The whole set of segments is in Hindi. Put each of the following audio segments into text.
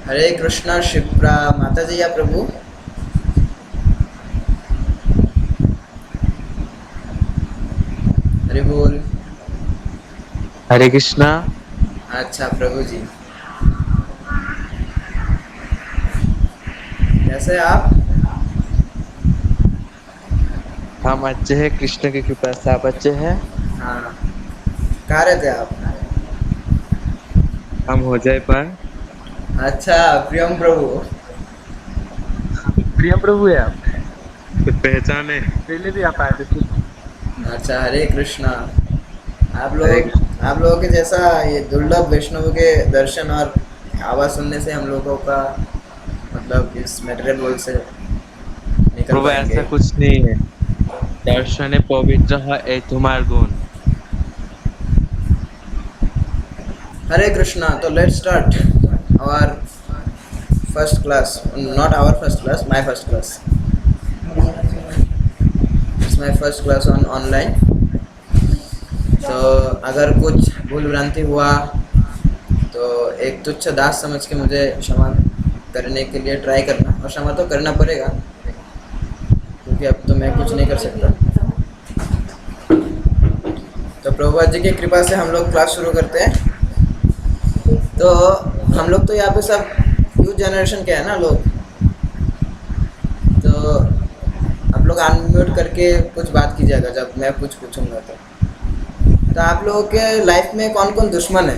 हरे कृष्णा शिप्रा माता जी या प्रभु। हरि बोल। हरे कृष्णा। अच्छा प्रभु जी, कैसे हैं आप? हम अच्छे हैं, कृष्ण की कृपा से आप अच्छे हैं। हाँ, कहाँ रहते हैं आप? हम हो जाए पर अच्छा, प्रियम प्रभु। प्रिय प्रभु है आप। कुछ पहचाने पहले भी आप आए थे कुछ। अच्छा, हरे कृष्णा। आप हरे लोग कृष्ण। आप लोगों के जैसा ये दुर्लभ वैष्णव के दर्शन और आवाज़ सुनने से हम लोगों का मतलब इस मटेरियल वर्ल्ड से निकल प्रभु ऐसा पाएंगे। कुछ नहीं है। दर्शन पवित्र है ए तुम्हार गुण। हरे कृष्णा। तो let's start our first class, not our first class, my first class. It's my first class on online. तो अगर कुछ भूल भ्रांति हुआ तो एक तुच्छ दास समझ के मुझे क्षमा करने के लिए ट्राई करना, और क्षमा तो करना पड़ेगा क्योंकि अब तो मैं कुछ नहीं कर सकता। तो प्रभुपाद जी की कृपा से हम लोग क्लास शुरू करते हैं। तो हम लोग तो यहाँ पे सब न्यू जनरेशन के हैं ना लोग, तो आप लोग अनम्यूट करके कुछ बात कीजिएगा जब मैं कुछ पूछूंगा। तो आप लोगों के लाइफ में कौन कौन दुश्मन है?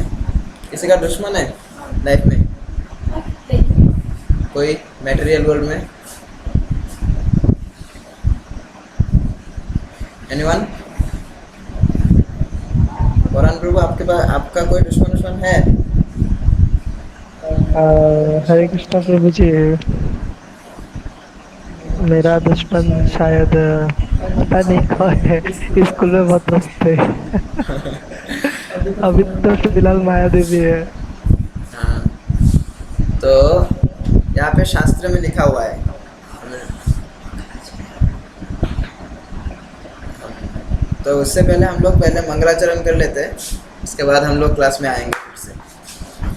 किसी का दुश्मन है लाइफ में? कोई मटेरियल वर्ल्ड में? एनीवन? वरान प्रभु, आपके पास आपका कोई दुश्मन है? हरे कृष्णा प्रभु जी। मेरा दुश्मन शायद पता नहीं कौन है। स्कूल में बहुत दोस्त थे। अभी तो फिलहाल माया देवी है। हाँ, तो यहाँ पे शास्त्र में लिखा हुआ है। तो उससे पहले हम लोग पहले मंगलाचरण कर लेते हैं, उसके बाद हम लोग क्लास में आएंगे फिर से।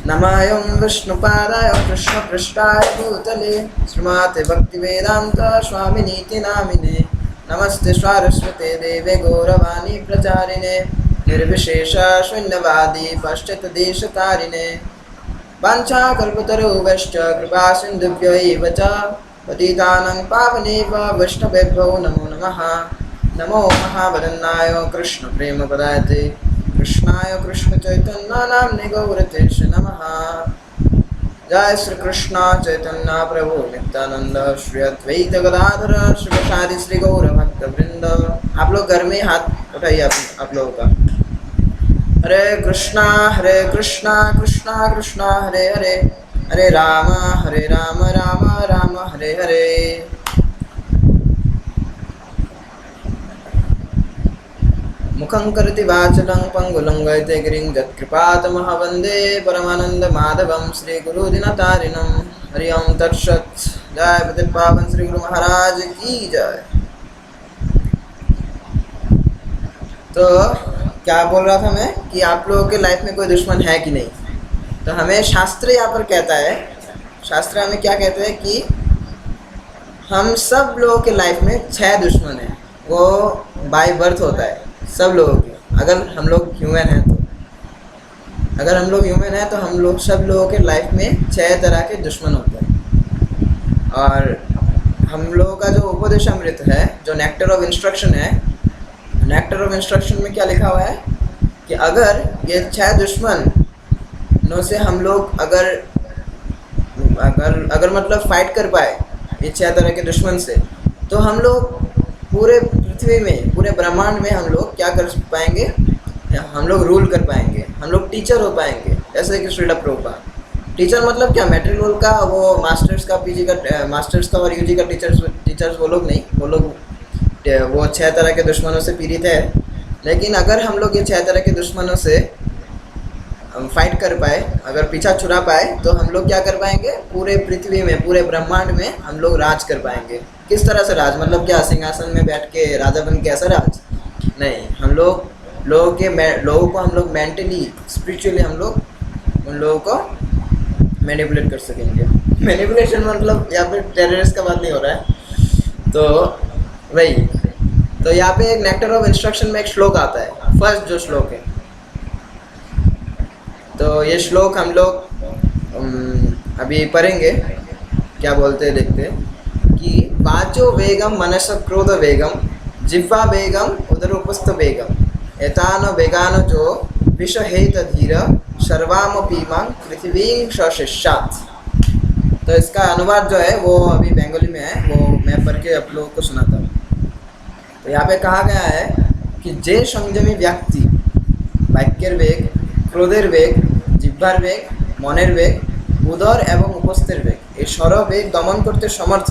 नमायं विष्णुपादाय कृष्णपृष्ठाय भूतले श्रीमते भक्तिवेदान्त स्वामिनीति नामिने नमस्ते सारस्वते देवे गौरवाणी प्रचारिणे निर्विशेष शून्यवादी पाश्चात्यदेशतारिणे वाञ्छाकल्पतरुभ्यश्च कृपा सिन्धुभ्यो एव च पतितानां पावनेभ्यो वैष्णवेभ्यो नमो नमः। नमो महावदन्नाय कृष्णप्रेमपदायते कृष्णाय कृष्णचैतन्यानाम्ने गौरतेश्व नमः। जय श्री कृष्ण चैतन्य प्रभु नित्यानंद श्री अद्वैत गदाधर श्रीवासादि श्री गौर भक्त वृंद। आप लोग घर में हाथ उठाइए आप लोगों का। हरे कृष्णा कृष्णा कृष्णा हरे हरे, हरे राम राम राम हरे हरे। मुखं करोति वाचालं पंगुलं लंघयते गिरिं यत्कृपातमहं वन्दे परमानन्दमाधवं श्रीगुरुदिनतारिणं। हरि ओं तत्सत्। जय पतितपावन श्री गुरु महाराज की जय। तो क्या बोल रहा था मैं कि आप लोगों के लाइफ में कोई दुश्मन है कि नहीं? तो हमें शास्त्र यहाँ पर कहता है, शास्त्र हमें क्या कहते हैं कि हम सब लोगों के लाइफ में 6 दुश्मन हैं। वो बाय बर्थ होता है सब लोगों के। अगर हम लोग ह्यूमन हैं तो अगर हम लोग ह्यूमन हैं तो हम लोग सब लोगों के लाइफ में 6 तरह के दुश्मन होते हैं। और हम लोगों का जो उपदेश अमृत है, जो नेक्टर ऑफ इंस्ट्रक्शन है, नेक्टर ऑफ इंस्ट्रक्शन में क्या लिखा हुआ है कि अगर ये 6 दुश्मनों से हम लोग अगर अगर अगर मतलब फाइट कर पाए ये 6 तरह के दुश्मन से, तो हम लोग पूरे पृथ्वी में, पूरे ब्रह्मांड में हम लोग क्या कर पाएंगे? हम लोग रूल कर पाएंगे, हम लोग टीचर हो पाएंगे। जैसे कि श्रील प्रभुपाद टीचर मतलब क्या, मेट्रिक का वो मास्टर्स का, पीजी का, मास्टर्स का और यूजी का टीचर्स वो लोग नहीं। वो लोग वो 6 तरह के दुश्मनों से पीड़ित है। लेकिन अगर हम लोग ये 6 तरह के दुश्मनों से हम फाइट कर पाए, अगर पीछा छुड़ा पाए, तो हम लोग क्या कर पाएंगे? पूरे पृथ्वी में, पूरे ब्रह्मांड में हम लोग राज कर पाएंगे। किस तरह से राज? मतलब क्या सिंहासन में बैठ के राजा बन के ऐसा राज नहीं। हम लोग लोगों को हम लोग मेंटली स्पिरिचुअली हम लोग उन लोगों को मैनिपुलेट कर सकेंगे। मैनिपुलेशन मतलब यहाँ पे टेररिस्ट का बात नहीं हो रहा है। तो वही, तो यहाँ पे एक नेक्टर ऑफ इंस्ट्रक्शन में एक श्लोक आता है, फर्स्ट जो श्लोक है। तो ये श्लोक हम लोग अभी पढ़ेंगे, क्या बोलते हैं देखते हैं कि वाचो वेगम मनस क्रोध वेगम जिह्वा वेगम उदरोपस्थ वेगम एतान वेगान जो विषहेत धीर सर्वामपीमां पृथ्वी सशिष्यात्। तो इसका अनुवाद जो है वो अभी बंगाली में है, वो मैं पढ़ के आप लोगों को सुनाता हूँ। तो यहाँ पे कहा गया है कि जे संयमी व्यक्ति वाक्यर वेग, क्रोधेर वेग, जिह्वार वेग, মনের वेग, उदर एवं उपस्थेर वेग ये सर वेग दमन करते समर्थ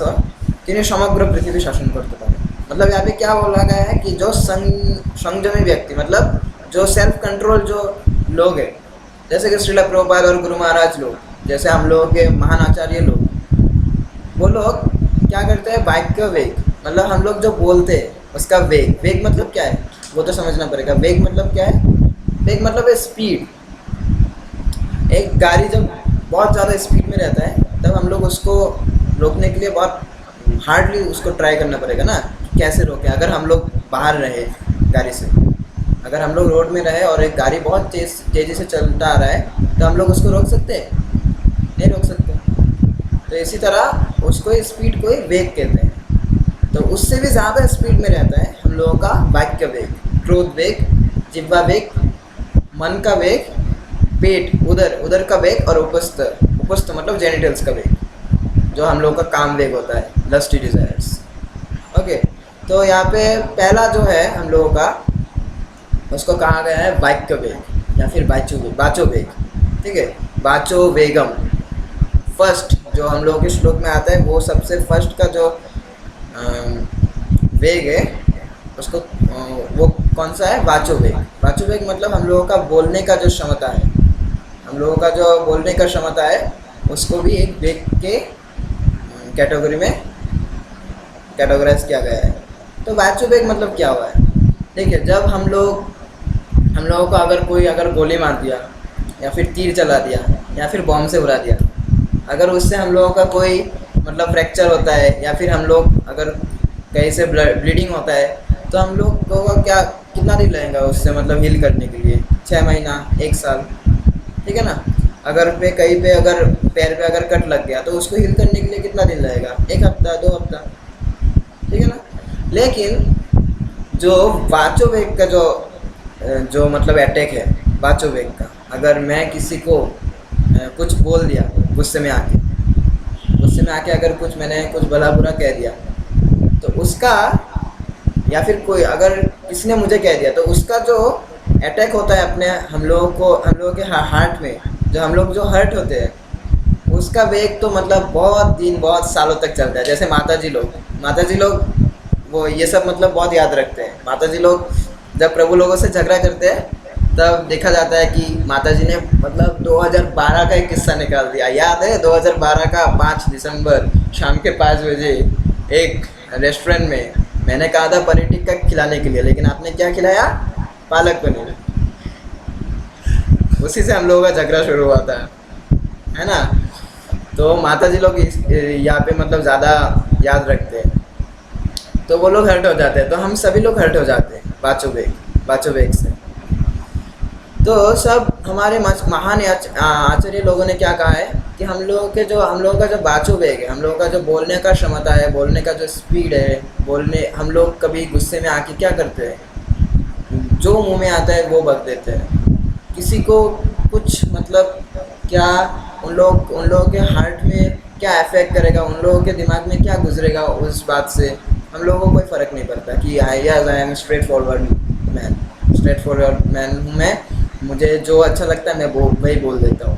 তিনি समग्र पृथ्वी शासन करते पारे। मतलब यहाँ पे क्या बोला गया है कि जो संयमी व्यक्ति मतलब जो सेल्फ कंट्रोल जो लोग हैं, जैसे कि श्रील प्रभुपाद और गुरु महाराज लोग, जैसे हम लोगों के महान आचार्य लोग, वो लोग क्या करते हैं, वाक्य वेग मतलब हम लोग जो बोलते हैं उसका वेग, वेग मतलब क्या है वो तो समझना पड़ेगा। वेग मतलब क्या है, वेग मतलब है स्पीड। एक गाड़ी जब बहुत ज़्यादा स्पीड में रहता है तब हम लोग उसको रोकने के लिए बहुत हार्डली उसको ट्राई करना पड़ेगा ना, कैसे रोके। अगर हम लोग बाहर रहे गाड़ी से, अगर हम लोग रोड में रहे और एक गाड़ी बहुत तेज़ी से चलता आ रहा है तो हम लोग उसको रोक सकते हैं, नहीं रोक सकते। तो इसी तरह उसको स्पीड को ही वेग कहते हैं। तो उससे भी ज़्यादा स्पीड में रहता है हम लोगों का वाक्य वेग, क्रोध वेग, जिह्वा वेग, मन का वेग, पेट उदर का वेग और उपस्थ मतलब जेनिटल्स का वेग, जो हम लोगों का काम वेग होता है, लस्टी डिजायर्स। ओके, तो यहाँ पे पहला जो है हम लोगों का, उसको कहा गया है वाक्य वेग या फिर बाचो वेग। ठीक है, बाचो वेगम फर्स्ट जो हम लोगों के श्लोक में आता है, वो सबसे फर्स्ट का जो वेग है उसको वो कौन सा है, वाचो वेग। वाचो वेग मतलब हम लोगों का बोलने का जो क्षमता है, हम लोगों का जो बोलने का क्षमता है उसको भी एक वेग के कैटेगरी में कैटेगराइज किया गया है। तो वाचो वेग मतलब क्या हुआ है, देखिए जब हम लोगों को अगर गोली मार दिया या फिर तीर चला दिया या फिर बॉम्ब से उड़ा दिया, अगर उससे हम लोगों का कोई मतलब फ्रैक्चर होता है या फिर हम लोग अगर कहीं से ब्लीडिंग होता है तो हम लोग को क्या कितना दिन लगेगा उससे मतलब हील करने के लिए, 6 महीना 1 साल, ठीक है ना। अगर कहीं पे अगर पैर पे अगर कट लग गया तो उसको हील करने के लिए कितना दिन लगेगा, 1 हफ्ता 2 हफ्ता, ठीक है ना। लेकिन जो वाचो वेग का जो मतलब अटैक है वाचो वेग का, अगर मैं किसी को कुछ बोल दिया गुस्से में आके अगर मैंने कुछ भला बुरा कह दिया तो उसका, या फिर कोई अगर किसी ने मुझे कह दिया तो उसका जो अटैक होता है अपने हम लोगों के हार्ट में, जो हम लोग जो हर्ट होते हैं उसका वेग तो मतलब बहुत सालों तक चलता है। जैसे माता जी लोग वो ये सब मतलब बहुत याद रखते हैं। माता जी लोग जब प्रभु लोगों से झगड़ा करते हैं तब देखा जाता है कि माता जी ने मतलब 2012 का एक किस्सा निकाल दिया, याद है 2012 का 5 दिसंबर शाम के 5 बजे एक रेस्टोरेंट में मैंने कहा था पनीर टिक्का खिलाने के लिए, लेकिन आपने क्या खिलाया, पालक पनीर। उसी से हम लोगों का झगड़ा शुरू हुआ था, है ना। तो माता जी लोग यहाँ पे मतलब ज़्यादा याद रखते हैं, तो वो लोग हर्ट हो जाते हैं, तो हम सभी लोग हर्ट हो जाते हैं वाचो वेग से। तो सब हमारे महान आचार्य लोगों ने क्या कहा है कि हम लोगों का जो वाचो वेग है, हम लोगों का जो बोलने का क्षमता है, बोलने का जो स्पीड है, हम लोग कभी गुस्से में आके क्या करते हैं, जो मुंह में आता है वो बक देते हैं। किसी को कुछ मतलब क्या उन लोगों के हार्ट में क्या इफेक्ट करेगा, उन लोगों के दिमाग में क्या गुजरेगा उस बात से हम लोगों को कोई फ़र्क नहीं पड़ता कि I am straight forward man हूँ मैं, मुझे जो अच्छा लगता है मैं वही बोल देता हूँ,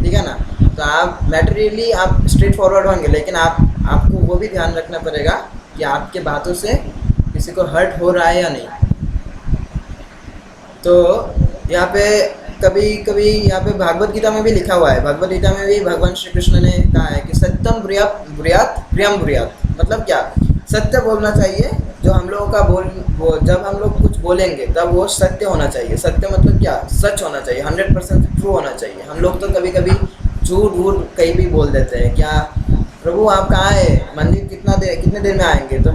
ठीक है ना। तो आप मैटेरियली आप स्ट्रेट फॉरवर्ड होंगे, लेकिन आपको वो भी ध्यान रखना पड़ेगा कि आपके बातों से किसी को हर्ट हो रहा है या नहीं। तो यहाँ पे कभी यहाँ पे भागवत गीता में भी लिखा हुआ है, भगवत गीता में भी भगवान श्री कृष्ण ने कहा है कि सत्यम ब्रूयात प्रियम ब्रूयात। मतलब क्या, सत्य बोलना चाहिए जो हम लोगों का वो जब हम लोग कुछ बोलेंगे तब वो सत्य होना चाहिए। सत्य मतलब क्या? सच होना चाहिए, 100% ट्रू होना चाहिए। हम लोग तो कभी कभी झूठ वूठ कहीं भी बोल देते हैं। क्या प्रभु आप कहाँ है, मंदिर कितने देर में आएंगे? तो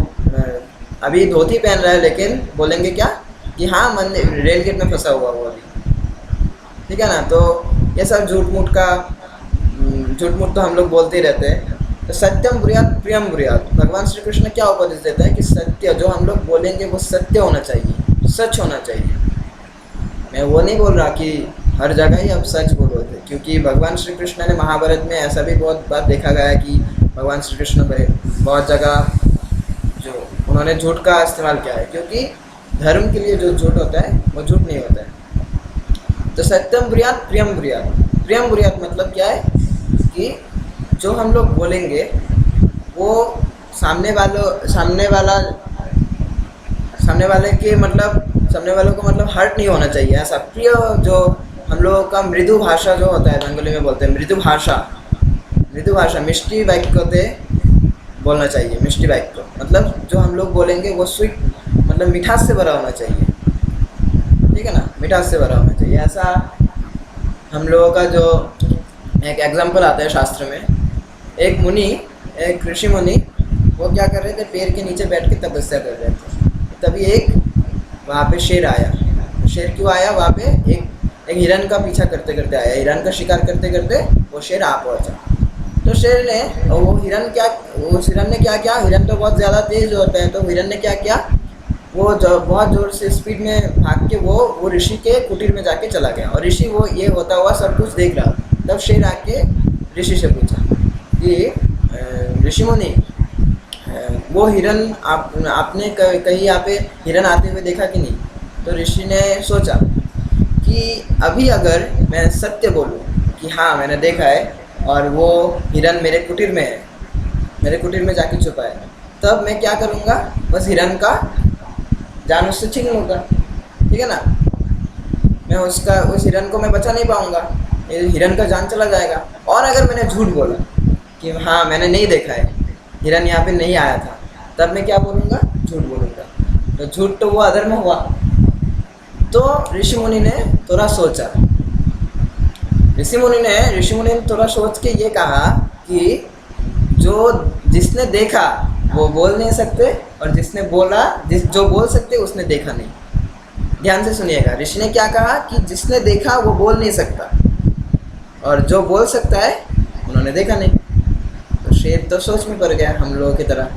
अभी धोती पहन रहा है लेकिन बोलेंगे क्या कि हाँ मंदिर रेल गेट में फंसा हुआ वो अभी, ठीक है ना। तो ये सब झूठ मूठ तो हम लोग बोलते ही रहते हैं। तो सत्यम ब्रूयात प्रियम ब्रूयात, भगवान श्री कृष्ण क्या उपदेश देता है कि सत्य जो हम लोग बोलेंगे वो सत्य होना चाहिए, सच होना चाहिए। मैं वो नहीं बोल रहा कि हर जगह ही अब सच बोलो थे, क्योंकि भगवान श्री कृष्ण ने महाभारत में ऐसा भी बहुत बात देखा गया है कि भगवान श्री कृष्ण बहुत जगह जो उन्होंने झूठ का इस्तेमाल किया है, क्योंकि धर्म के लिए जो झूठ होता है वो झूठ नहीं होता है। तो सत्यम ब्रूयात प्रियम ब्रूयात, प्रियम ब्रूयात मतलब क्या है कि जो हम लोग बोलेंगे वो सामने वालों को मतलब हर्ट नहीं होना चाहिए। ऐसा प्रिय, जो हम लोगों का मृदु भाषा जो होता है, बंगाली में बोलते हैं मृदु भाषा मिष्टि वाक्य बोलना चाहिए। मिष्टि वाक्य मतलब जो हम लोग बोलेंगे वो स्वीट मतलब मिठास से भरा होना चाहिए, ठीक है ना, मिठास से भरा होना चाहिए। ऐसा हम लोगों का जो एक एग्जाम्पल आता है शास्त्र में, एक ऋषि मुनि वो क्या कर रहे थे, पेड़ के नीचे बैठ के तपस्या कर रहे थे। तभी एक वहाँ पे शेर आया। शेर क्यों आया? वहाँ पे एक हिरन का पीछा करते करते आया। हिरन का शिकार करते करते वो शेर आ पहुँचा। तो शेर ने उस हिरन ने क्या किया, हिरन तो बहुत ज़्यादा तेज होता है, तो हिरन ने क्या किया, वो बहुत ज़ोर से स्पीड में भाग के वो ऋषि के कुटीर में जाके चला गया। और ऋषि वो ये होता हुआ सब कुछ देख रहा। तब शेर आके ऋषि से पूछा कि ऋषि मुनि वो हिरन आपने कहीं यहाँ पे हिरन आते हुए देखा कि नहीं? तो ऋषि ने सोचा कि अभी अगर मैं सत्य बोलूँ कि हाँ मैंने देखा है और वो हिरन मेरे कुटीर में है, मेरे कुटीर में जाके छुपा है, तब मैं क्या करूँगा, बस हिरन का जान उससे छीन लूँगा, ठीक है ना। मैं उस हिरन को मैं बचा नहीं पाऊँगा, हिरन का जान चला जाएगा। और अगर मैंने झूठ बोला कि हाँ मैंने नहीं देखा है, हिरन यहाँ पे नहीं आया था, तब मैं क्या बोलूँगा, झूठ बोलूँगा। तो झूठ तो वो अधर्म हुआ। तो ऋषि मुनि ने थोड़ा सोचा, ऋषि मुनि ने थोड़ा सोच के ये कहा कि जिसने देखा वो बोल नहीं सकते, और जिसने बोला जो बोल सकते उसने देखा नहीं। ध्यान से सुनिएगा, ऋषि ने क्या कहा कि जिसने देखा वो बोल नहीं सकता, और जो बोल सकता है उन्होंने देखा नहीं। तो शेर तो सोच में पड़ गया हम लोगों की तरह,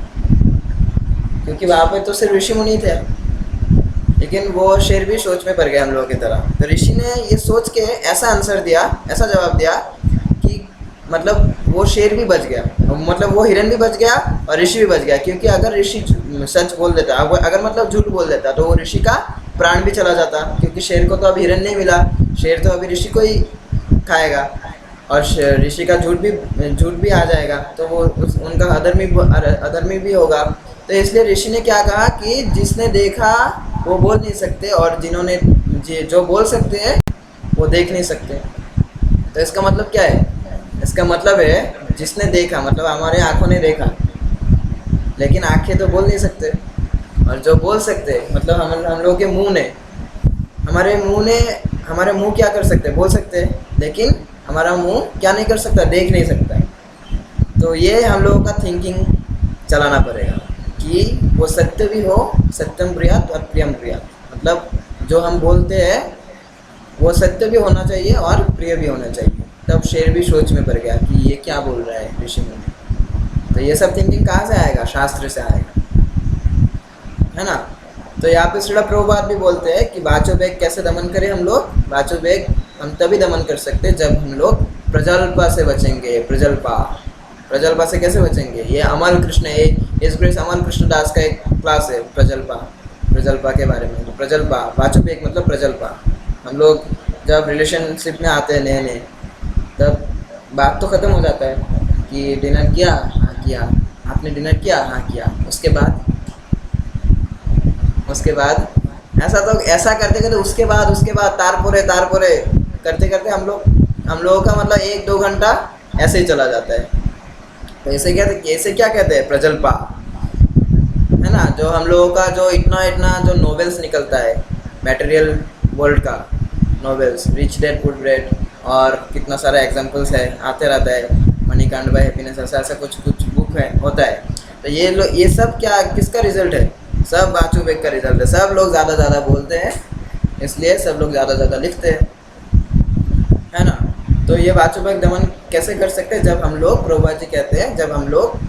क्योंकि वहाँ पे तो सिर्फ ऋषि मुनि थे, लेकिन वो शेर भी सोच में पड़ गया हम लोगों की तरह। तो ऋषि ने ये सोच के ऐसा आंसर दिया, ऐसा जवाब दिया कि मतलब वो शेर भी बच गया, मतलब वो हिरन भी बच गया और ऋषि भी बच गया। क्योंकि अगर ऋषि सच बोल देता, अगर मतलब झूठ बोल देता, तो वो ऋषि का प्राण भी चला जाता, क्योंकि शेर को तो अभी हिरन नहीं मिला, शेर तो अभी ऋषि को ही खाएगा, और ऋषि का झूठ भी आ जाएगा, तो वो उनका अधर्मी भी होगा। तो इसलिए ऋषि ने क्या कहा कि जिसने देखा वो बोल नहीं सकते, और जो बोल सकते हैं वो देख नहीं सकते। तो इसका मतलब क्या है? इसका मतलब है जिसने देखा, मतलब हमारे आँखों ने देखा, लेकिन आँखें तो बोल नहीं सकते, और जो बोल सकते मतलब हम लोगों के मुंह ने, हमारे मुंह क्या कर सकते, बोल सकते हैं, लेकिन हमारा मुंह क्या नहीं कर सकता, देख नहीं सकता। तो ये हम लोगों का थिंकिंग चलाना पड़ेगा कि वो सत्य भी हो, सत्यम ब्रूयात और प्रियम ब्रूयात, मतलब जो हम बोलते हैं वो सत्य भी होना चाहिए और प्रिय भी होना चाहिए। तब शेर भी सोच में पड़ गया कि ये क्या बोल रहा है ऋषि मुनि। तो ये सब थिंकिंग कहाँ से आएगा? शास्त्र से आएगा, है ना। तो यहाँ पे श्रील प्रभुपाद भी बोलते हैं कि वाचो वेग कैसे दमन करें हम लोग। वाचो वेग हम तभी दमन कर सकते जब हम लोग प्रजल्पा से बचेंगे। प्रजल्पा से कैसे बचेंगे? ये अमल कृष्ण, इस ग्रेस अमल कृष्ण दास का एक क्लास है प्रजल्पा के बारे में। तो प्रजल्पा, वाचो वेग मतलब प्रजल्पा। हम लोग जब रिलेशनशिप में आते हैं नए, तब बात तो ख़त्म हो जाता है कि डिनर किया, हाँ किया, आपने डिनर किया, हाँ किया। उसके बाद ऐसा करते करते उसके बाद तारपोरे करते करते हम लोगों का मतलब 1-2 घंटा ऐसे ही चला जाता है। तो इसे क्या कहते हैं? प्रजल्पा, है ना, जो हम लोगों का जो इतना इतना जो नोवेल्स निकलता है मटेरियल वर्ल्ड का, novels rich dad poor dad, और कितना सारा एग्जांपल्स है, आते रहता है, मनी काइंड बाय हैप्पीनेस, ऐसा ऐसा कुछ कुछ बुक है होता है। तो ये सब क्या किसका रिजल्ट है? सब वाचु वेग का रिजल्ट है। सब लोग ज़्यादा बोलते हैं, इसलिए सब लोग ज़्यादा लिखते हैं, है ना। तो ये वाचु वेग दमन कैसे कर सकते हैं? जब हम लोग, प्रभुपा जी कहते हैं, जब हम लोग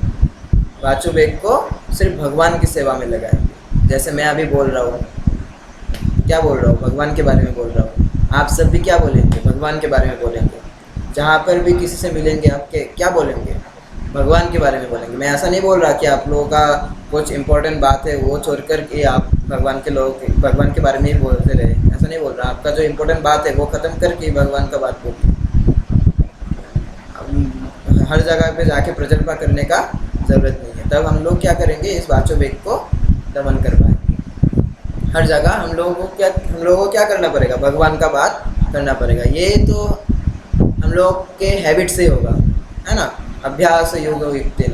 वाचु वेग को सिर्फ भगवान की सेवा में लगाएंगे। जैसे मैं अभी बोल रहा हूँ, क्या बोल रहा हूँ? भगवान के बारे में बोल रहा हूँ। आप सब भी क्या बोलेंगे? भगवान के बारे में बोलेंगे। जहाँ पर भी किसी से मिलेंगे आपके, क्या बोलेंगे? भगवान के बारे में बोलेंगे। मैं ऐसा नहीं बोल रहा कि आप लोगों का कुछ इंपॉर्टेंट बात है वो छोड़ कर के आप भगवान के बारे में ही बोलते रहे, ऐसा नहीं बोल रहा। आपका जो इंपॉर्टेंट बात है वो ख़त्म करके भगवान का बात बोलिए। हर जगह पे जाके प्रजल्पा करने का ज़रूरत नहीं है। तब हम लोग क्या करेंगे? इस वाचो वेग को दमन कर पाएंगे। हर जगह हम लोगों को क्या करना पड़ेगा? भगवान का बात करना पड़ेगा। ये तो हम लोग के हैबिट से होगा, है ना। अभ्यास योग युक्तेन,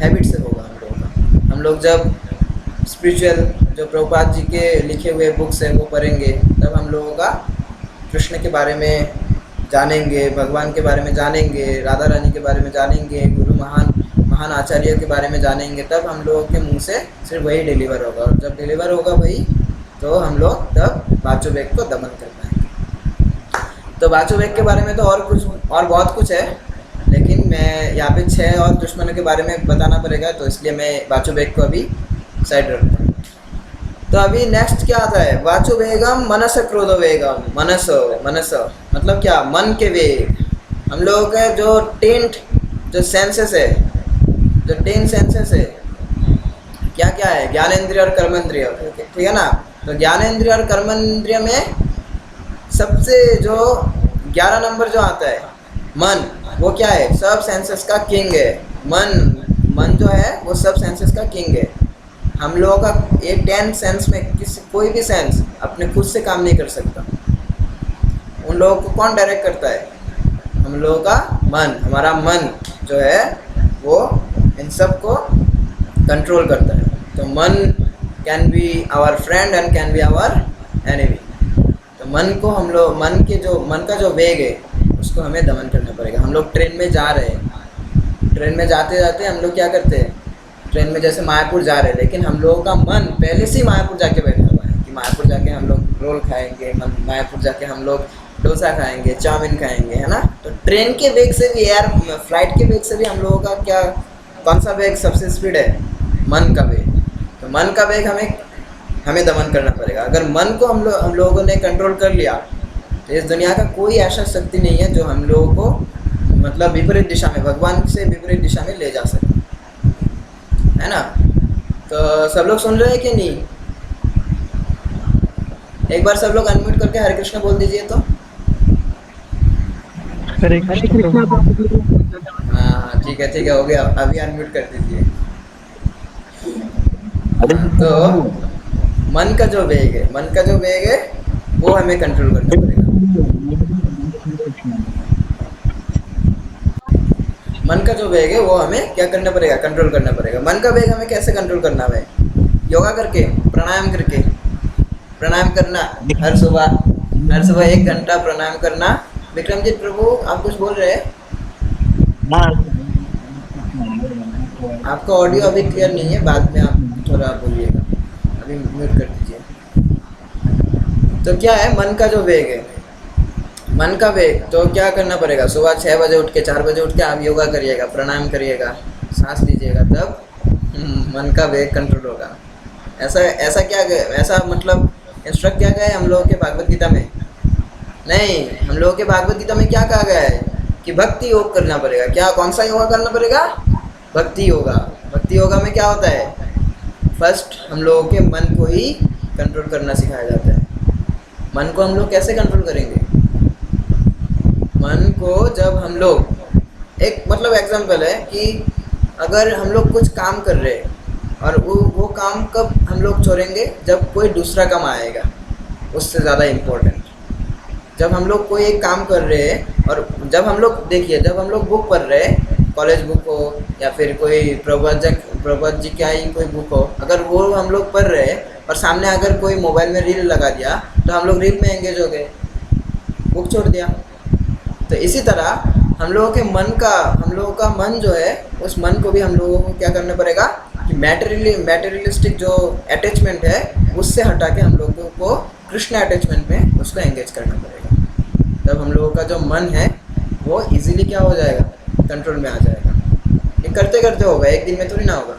हैबिट से होगा हम लोगों का। हम लोग जब स्पिरिचुअल जो प्रभुपाद जी के लिखे हुए बुक्स हैं वो पढ़ेंगे, तब हम लोगों का कृष्ण के बारे में जानेंगे, भगवान के बारे में जानेंगे, राधा रानी के बारे में जानेंगे, गुरु महान आचार्य के बारे में जानेंगे। तब हम लोगों के मुंह से सिर्फ वही डिलीवर होगा, और जब डिलीवर होगा वही, तो हम लोग तब वाचो वेग को दमन कर पाएंगे। तो वाचो वेग के बारे में तो और बहुत कुछ है, लेकिन मैं यहाँ पे 6 और दुश्मनों के बारे में बताना पड़ेगा, तो इसलिए मैं वाचो वेग को अभी साइड रखता हूँ। तो अभी नेक्स्ट क्या आता है? वाचो वेगम मनस क्रोध वेगम। मनस मतलब क्या? मन के वेग। हम लोगों के जो 10 सेंसेस है, जो 10 सेंसेस है, क्या क्या है? ज्ञानेंद्रिय और कर्मेंद्रिय, ठीक है ना। तो ज्ञानेंद्रिय और कर्मेंद्रिय में सबसे जो 11 नंबर जो आता है मन, वो क्या है? सब सेंसेस का किंग है। मन जो है वो सब सेंसेस का किंग है। हम लोगों का ये 10 सेंस में कोई भी सेंस अपने खुद से काम नहीं कर सकता। उन लोगों को कौन डायरेक्ट करता है? हम लोगों का मन। हमारा मन जो है वो इन सब को कंट्रोल करता है। तो मन can be our friend and can be our enemy. तो मन का जो वेग है उसको हमें दमन करना पड़ेगा। हम लोग ट्रेन में जा रहे हैं, ट्रेन में जाते जाते हम लोग क्या करते हैं? ट्रेन में जैसे मायापुर जा रहे हैं, लेकिन हम लोगों का मन पहले से ही मायापुर जाके बैठा हुआ है कि मायापुर जाके हम लोग रोल खाएंगे, मायापुर जाके हम लोग डोसा खाएंगे, चाउमीन खाएंगे, है ना। तो ट्रेन के वेग से भी, एयर फ्लाइट के वेग से भी हम लोगों का कौन सा वेग सबसे स्पीड है? मन का वेग। तो मन का वेग हमें दमन करना पड़ेगा। अगर मन को हम लोगों ने कंट्रोल कर लिया, तो इस दुनिया का कोई ऐसा शक्ति नहीं है जो हम लोगों को मतलब विपरीत दिशा में, भगवान से विपरीत दिशा में ले जा सके, है ना। तो सब लोग सुन रहे हैं कि नहीं? एक बार सब लोग अनम्यूट करके हरे कृष्ण बोल दीजिए तो। हरे कृष्ण। हाँ ठीक है हो गया। अभी अनम्यूट कर दीजिए। तो मन का जो वेग है वो हमें कंट्रोल करना पड़ेगा। मन का जो वेग है वो हमें क्या करना पड़ेगा? कंट्रोल करना पड़ेगा। मन का वेग हमें कैसे कंट्रोल करना है? योगा करके, प्राणायाम करके। प्राणायाम करना हर सुबह 1 घंटा प्राणायाम करना। विक्रमजीत प्रभु आप कुछ बोल रहे हैं? आपका ऑडियो अभी क्लियर नहीं है, बाद में आप थोड़ा बोलिएगा, अभी म्यूट कर दीजिए। तो क्या है मन का जो वेग है? मन का वेग तो क्या करना पड़ेगा? सुबह 6 बजे उठ के, 4 बजे उठ के आप योगा करिएगा, प्राणायाम करिएगा, सांस लीजिएगा, तब मन का वेग कंट्रोल होगा। ऐसा मतलब इंस्ट्रक्ट किया गया है हम लोगों के भागवत गीता में? नहीं, हम लोगों के भागवत गीता में क्या कहा गया है? कि भक्ति योग करना पड़ेगा। क्या, कौन सा योगा करना पड़ेगा? भक्ति योगा। भक्ति योगा में क्या होता है? फर्स्ट हम लोगों के मन को ही कंट्रोल करना सिखाया जाता है। मन को हम लोग कैसे कंट्रोल करेंगे? मन को जब हम लोग, एक मतलब एग्जांपल है कि अगर हम लोग कुछ काम कर रहे हैं और वो काम कब हम लोग छोड़ेंगे? जब कोई दूसरा काम आएगा उससे ज़्यादा इम्पोर्टेंट, जब हम लोग कोई एक काम कर रहे हैं और जब हम लोग देखिए, जब हम लोग बुक पढ़ रहे हैं, कॉलेज बुक हो या फिर कोई प्रभुपाद जी का ही कोई बुक हो, अगर वो हम लोग पढ़ रहे हैं और सामने अगर कोई मोबाइल में रील लगा दिया तो हम लोग रील में एंगेज हो गए, बुक छोड़ दिया। तो इसी तरह हम लोगों का मन जो है, उस मन को भी हम लोगों को क्या करना पड़ेगा कि मैटेरियलिस्टिक जो अटैचमेंट है उससे हटा के हम लोगों को कृष्ण अटैचमेंट में उसको एंगेज करना पड़ेगा। तब हम लोगों का जो मन है वो इजीली क्या हो जाएगा, कंट्रोल में आ जाएगा। ये करते करते होगा, एक दिन में थोड़ी ना होगा,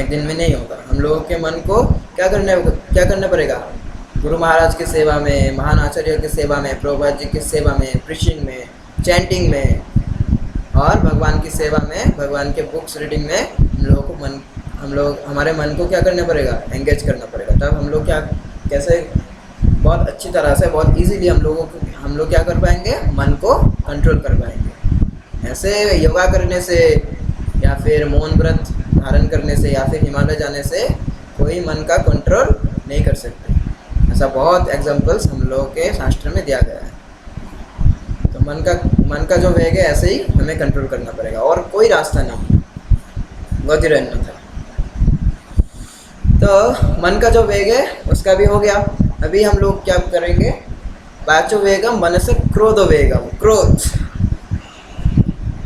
एक दिन में नहीं होगा। हम लोगों के मन को क्या करना पड़ेगा, गुरु महाराज की सेवा में, महान आचार्यों की सेवा में, प्रभुपाद जी की सेवा में, प्रीचिंग में, चैंटिंग में और भगवान की सेवा में, भगवान के बुक्स रीडिंग में हमारे मन को क्या करना पड़ेगा, एंगेज करना पड़ेगा। तब हम लोग कैसे बहुत अच्छी तरह से, बहुत इजीली हम लोग क्या कर पाएंगे, मन को कंट्रोल कर पाएंगे। ऐसे योगा करने से या फिर मौन व्रत धारण करने से या फिर हिमालय जाने से कोई मन का कंट्रोल नहीं कर सकते। ऐसा बहुत एग्जांपल्स हम लोगों के शास्त्र में दिया गया है। तो मन का जो वेग है ऐसे ही हमें कंट्रोल करना पड़ेगा और कोई रास्ता नहीं, गति रहना था। तो मन का जो वेग है उसका भी हो गया। अभी हम लोग क्या करेंगे, वाचो वेगम मनसे क्रोध वेगम, क्रोध।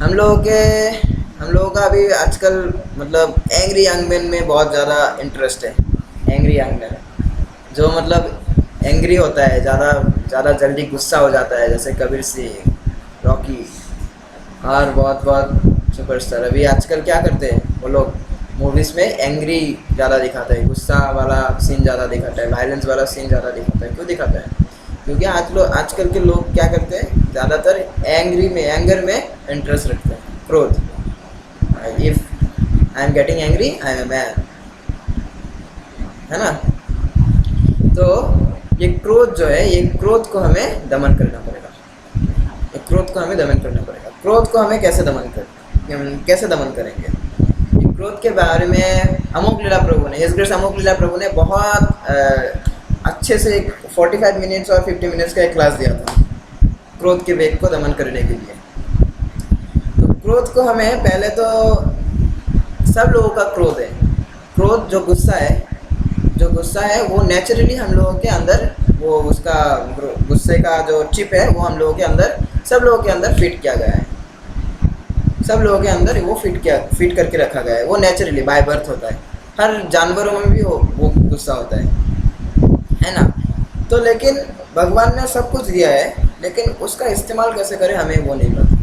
हम लोगों का अभी आजकल मतलब एंग्री यंग मैन में बहुत ज़्यादा इंटरेस्ट है। एंग्री यंग मैन जो मतलब एंग्री होता है, ज़्यादा जल्दी गुस्सा हो जाता है, जैसे कबीर सिंह, रॉकी और बहुत सुपरस्टार। अभी आजकल क्या करते हैं वो लोग, मूवीज़ में एंग्री ज़्यादा दिखाता है, गुस्सा वाला सीन ज़्यादा दिखाता है, वायलेंस वाला सीन ज़्यादा दिखाता है। क्यों दिखाता है? क्योंकि आजकल के लोग क्या करते हैं, ज़्यादातर एंगर में इंटरेस्ट रखते हैं, क्रोध। If I am getting angry I am a man, है ना। तो ये क्रोध जो है, ये क्रोध को हमें दमन करना पड़ेगा। ये क्रोध को हमें दमन करना पड़ेगा। क्रोध को हमें कैसे दमन करेंगे? ये क्रोध के बारे में अमोघ लीला प्रभु ने, हिज ग्रेस अमोघ लीला प्रभु ने बहुत अच्छे से 45 मिनट्स और 50 मिनट्स का एक क्लास दिया था क्रोध के वेग को दमन करने के लिए। तो क्रोध को हमें पहले तो, सब लोगों का क्रोध है, क्रोध जो गुस्सा है वो नेचुरली हम लोगों के अंदर, वो उसका गुस्से का जो चिप है वो हम लोगों के अंदर, सब लोगों के अंदर फिट किया गया है। सब लोगों के अंदर वो फिट करके रखा गया है। वो नेचुरली बाय बर्थ होता है। हर जानवरों में भी वो गुस्सा होता है ना। तो लेकिन भगवान ने सब कुछ दिया है, लेकिन उसका इस्तेमाल कैसे करें हमें वो नहीं पता।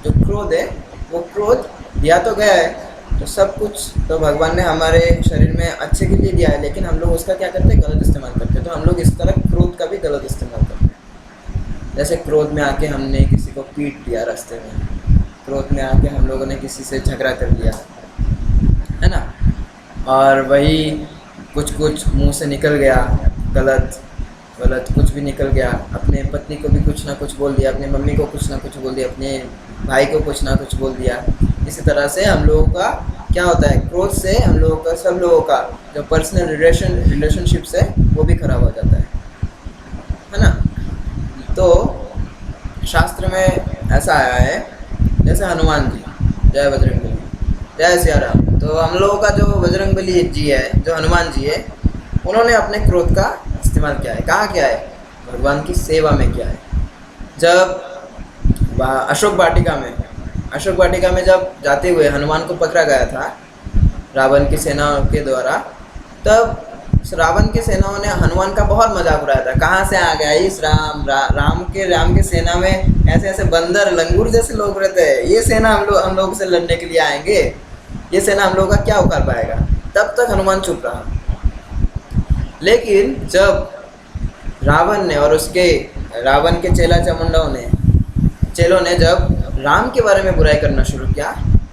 जो क्रोध है वो क्रोध दिया तो गया है, तो सब कुछ तो भगवान ने हमारे शरीर में अच्छे के लिए दिया है, लेकिन हम लोग उसका क्या करते हैं, गलत इस्तेमाल करते हैं। तो हम लोग इस तरह क्रोध का भी गलत इस्तेमाल करते हैं। जैसे क्रोध में आके हमने किसी को पीट दिया रास्ते में, क्रोध में आके हम लोगों ने किसी से झगड़ा कर लिया, है ना। और वही कुछ मुंह से निकल गया, गलत कुछ भी निकल गया। अपने पत्नी को भी कुछ ना कुछ बोल दिया, अपनी मम्मी को कुछ ना कुछ बोल दिया, अपने भाई को कुछ ना कुछ बोल दिया। इसी तरह से हम लोगों का क्या होता है, क्रोध से हम लोगों का, सब लोगों का जो पर्सनल रिलेशनशिप्स है वो भी खराब हो जाता है ना। तो शास्त्र में ऐसा आया है, जैसे हनुमान जी, जय बजरंगबली, जय सिया राम। तो हम लोगों का जो बजरंगबली जी है, जो हनुमान जी है, उन्होंने अपने क्रोध का इस्तेमाल किया है। कहाँ किया है? भगवान की सेवा में किया है। जब अशोक वाटिका में जब जाते हुए हनुमान को पकड़ा गया था रावण की सेना के द्वारा, तब रावण की सेनाओं ने हनुमान का बहुत मजाक उड़ाया था। कहाँ से आ गया इस राम के सेना में ऐसे बंदर लंगूर जैसे लोग रहते हैं, ये सेना हम लोग से लड़ने के लिए आएंगे, ये सेना हम लोग का क्या उखाड़ पाएगा। तब तक हनुमान चुप रहा। लेकिन जब रावण ने और रावण के चेलों ने जब राम के बारे में बुराई करना शुरू किया,